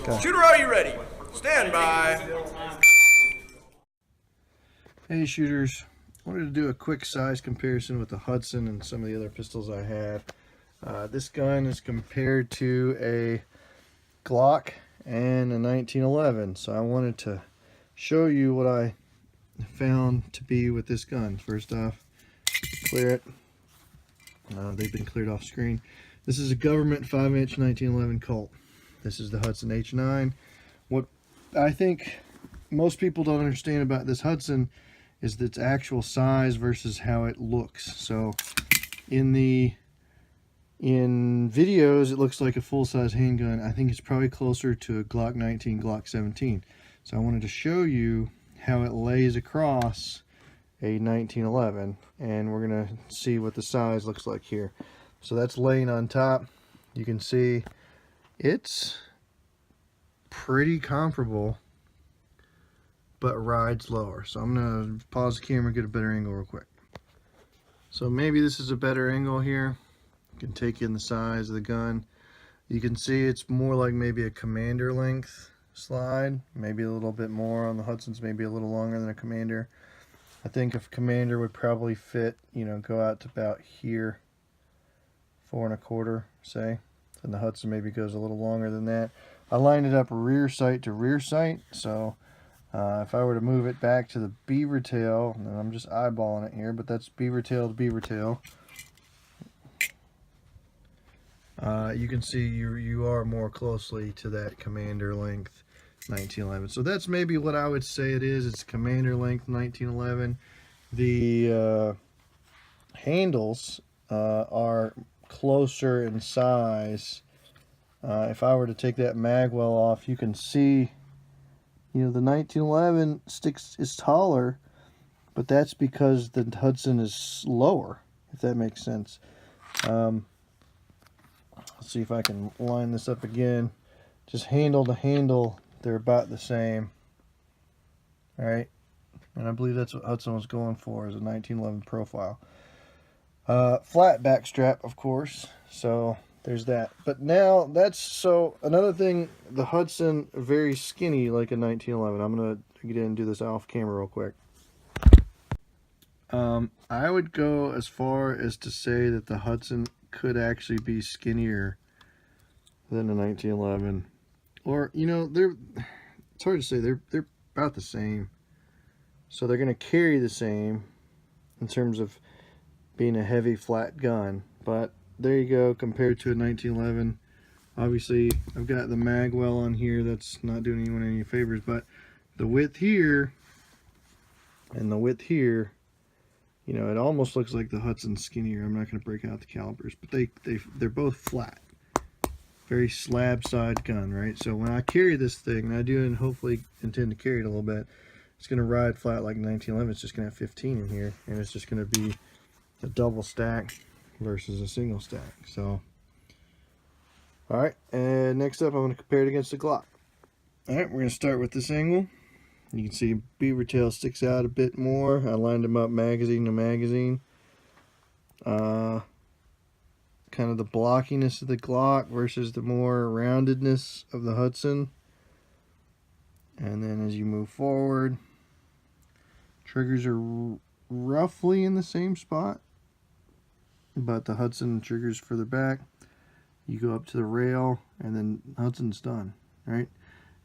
Okay. Shooter, are you ready? Stand by. Hey shooters, I wanted to do a quick size comparison with the Hudson and some of the other pistols I have. This gun is compared to a Glock and a 1911, so I wanted to show you what I found to be with this gun. First off, clear it. They've been cleared off screen. This is a government 5-inch 1911 Colt. This is the Hudson H6. What I think most people don't understand about this Hudson is its actual size versus how it looks. So in videos it looks like a full-size handgun. I think it's probably closer to a Glock 19, Glock 17. So I wanted to show you how it lays across a 1911, and we're gonna see what the size looks like here. So that's laying on top. You can see it's pretty comparable, but rides lower. So I'm gonna pause the camera and get a better angle real quick. So maybe this is a better angle here. You can take in the size of the gun. You can see it's more like maybe a commander length slide, maybe a little bit more on the Hudson's, maybe a little longer than a commander. I think a commander would probably fit, you know, go out to about here, 4 1/4, say. And the Hudson maybe goes a little longer than that. I lined it up rear sight to rear sight, so if I were to move it back to the beaver tail, and I'm just eyeballing it here, but that's beaver tail to beaver tail. You can see you are more closely to that commander length 1911. So that's maybe what I would say it is. It's commander length 1911. The handles are closer in size. If I were to take that mag well off, you can see, you know, the 1911 sticks is taller, but that's because the Hudson is lower, if that makes sense. Let's see if I can line this up again. Just handle to handle, they're about the same. All right, and I believe that's what Hudson was going for, is a 1911 profile. Flat back strap, of course, so there's that. But now that's, so another thing, the Hudson, very skinny like a 1911. I'm gonna get in and do this off camera real quick. I would go as far as to say that the Hudson could actually be skinnier than a 1911, or, you know, it's hard to say. They're about the same, so they're gonna carry the same in terms of being a heavy flat gun. But there you go, compared to a 1911. Obviously I've got the mag well on here, that's not doing anyone any favors, but the width here and the width here, you know, it almost looks like the Hudson's skinnier. I'm not going to break out the calibers, but they're both flat, very slab side gun, right? So when I carry this thing, and I do and hopefully intend to carry it a little bit, it's going to ride flat like 1911. It's just going to have 15 in here, and it's just going to be a double stack versus a single stack. So, all right, and next up I'm going to compare it against the Glock. All right, we're going to start with this angle. You can see beaver tail sticks out a bit more. I lined them up magazine to magazine. Kind of the blockiness of the Glock versus the more roundedness of the Hudson. And then as you move forward, triggers are roughly in the same spot, but the Hudson triggers further back. You go up to the rail, and then Hudson's done, right?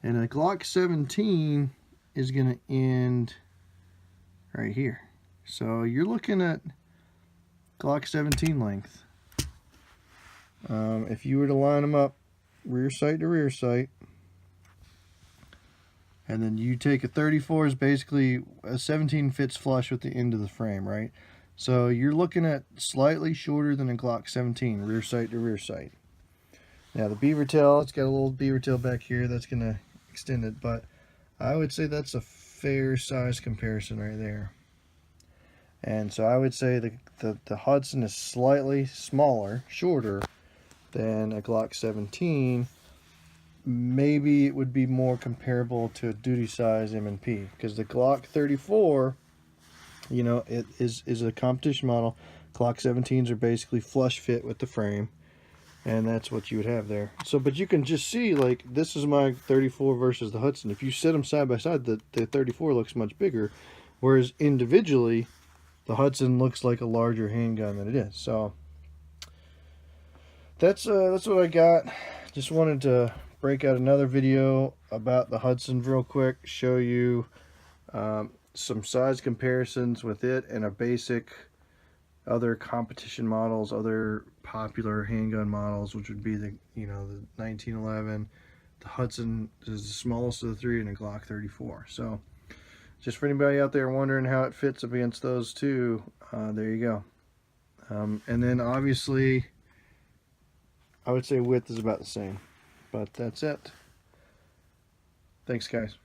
And a Glock 17 is going to end right here. So you're looking at Glock 17 length. If you were to line them up rear sight to rear sight, and then you take a 34, is basically a 17 fits flush with the end of the frame, right? So you're looking at slightly shorter than a Glock 17, rear sight to rear sight. Now the beaver tail, it's got a little beaver tail back here that's going to extend it, but I would say that's a fair size comparison right there. And so I would say the Hudson is slightly smaller, shorter than a Glock 17. Maybe it would be more comparable to a duty size M&P, because the Glock 34, you know, it is a competition model. Glock 17s are basically flush fit with the frame. And that's what you would have there. So, but you can just see, like, this is my 34 versus the Hudson. If you set them side by side, the 34 looks much bigger, whereas individually, the Hudson looks like a larger handgun than it is. So that's what I got. Just wanted to break out another video about the Hudson real quick, show you some size comparisons with it and a basic other competition models, other popular handgun models, which would be the 1911. The Hudson is the smallest of the three, and a Glock 34. So just for anybody out there wondering how it fits up against those two, there you go. And then obviously I would say width is about the same, but that's it. Thanks, guys.